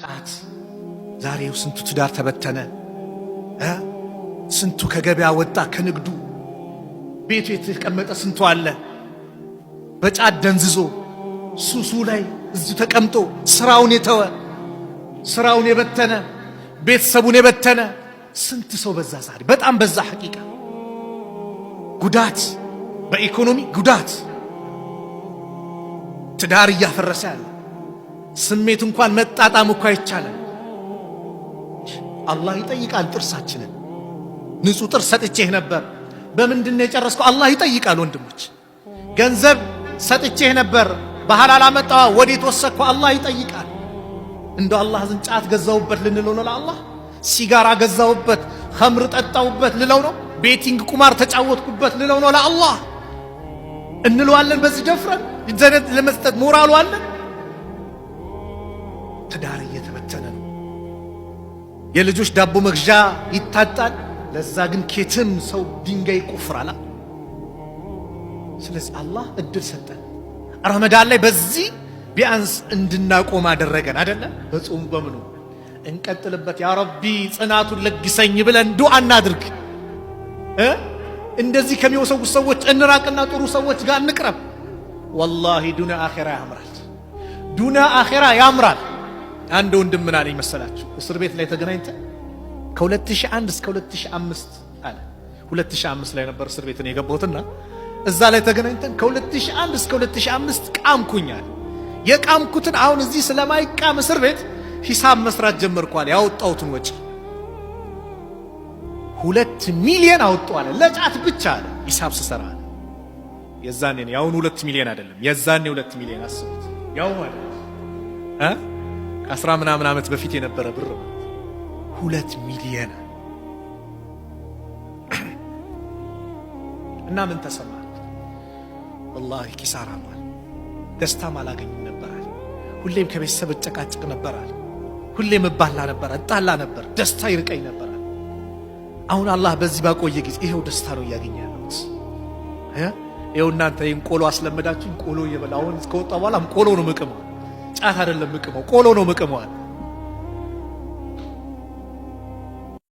ጫት ዛሬው ስንቱ ትዳር ተበተነ፣ ስንቱ ከገበያ ወጣ ከንግዱ። ቤቱ የተቀመጠ ስንቱ አለ በጫት ደንዝዞ ሱሱ ላይ እዚህ ተቀምጦ ስራውን የተወ ስራውን የበተነ ቤተሰቡን የበተነ ስንት ሰው በዛ። ዛሬ በጣም በዛ። ሐቂቃ ጉዳት፣ በኢኮኖሚ ጉዳት፣ ትዳር እያፈረሰ ያለ ስሜት እንኳን መጣጣም እኮ አይቻልም። አላህ ይጠይቃል ጥርሳችንን። ንጹህ ጥርስ ሰጥቼህ ነበር በምንድን ነው የጨረስከው? አላህ ይጠይቃል ወንድሞች። ገንዘብ ሰጥቼህ ነበር በሐላል አመጣው ወዴት ወሰድከው? አላህ ይጠይቃል። እንደው አላህ ዘንድ ጫት ገዛውበት ልንለው ነው ለአላህ? ሲጋራ ገዛውበት ኸምር ጠጣውበት ልለው ነው? ቤቲንግ ቁማር ተጫወትኩበት ልለው ነው ለአላህ? እንለዋለን በዚህ ደፍረን ዘነት ለመስጠት ሞራሉ አለን? ትዳር እየተበተነ ነው። የልጆች ዳቦ መግዣ ይታጣል። ለዛ ግን ኬትም ሰው ድንጋይ ይቆፍራል። ስለዚህ አላህ እድል ሰጠን። ረመዳን ላይ በዚህ ቢያንስ እንድናቆም አደረገን አይደለ? በጾም በምኑ እንቀጥልበት። ያ ረቢ ጽናቱን ለግሰኝ ብለን ዱዓ እናድርግ። እንደዚህ ከሚወሰው ሰዎች እንራቅና ጥሩ ሰዎች ጋር እንቅረብ። ወላሂ ዱንያ አኺራ ያምራል። ዱንያ አኺራ ያምራል። አንድ ወንድም ምን አለኝ መሰላችሁ? እስር ቤት ላይ ተገናኝተን ከ2001 እስከ 2005 አለ 2005 ላይ ነበር እስር ቤት ነው የገባሁትና እዛ ላይ ተገናኝተን ከ2001 እስከ 2005 ቃምኩኛል። የቃምኩትን አሁን እዚህ ስለማይቃም እስር ቤት ሂሳብ መስራት ጀመርኳል። ያወጣሁትን ወጪ 2 ሚሊዮን አወጣዋለ ለጫት ብቻ አለ ሂሳብ ስሰራ አለ። የዛኔ ነው ያሁን 2 ሚሊዮን አይደለም፣ የዛኔ 2 ሚሊዮን አስቡት። ያው ማለት ከ10 ምናምን ዓመት በፊት የነበረ ብር 2 ሚሊዮን እና ምን ተሰማ? ወላሂ ኪሳራ ማል ደስታም አላገኝም ነበራል። ሁሌም ከቤተሰብ እጨቃጭቅ ነበራል። ሁሌም እባላ ነበር፣ እጣላ ነበር፣ ደስታ ይርቀኝ ነበራል። አሁን አላህ በዚህ ባቆየ ጊዜ ይሄው ደስታ ነው እያገኘ ያለሁት። ይሄው እናንተ ይሄን ቆሎ አስለመዳችሁኝ። ቆሎ እየበላሁ አሁን እስከወጣ በኋላም ቆሎ ነው ምቅመው፣ ጫት አይደለም ምቅመው፣ ቆሎ ነው ምቅመው።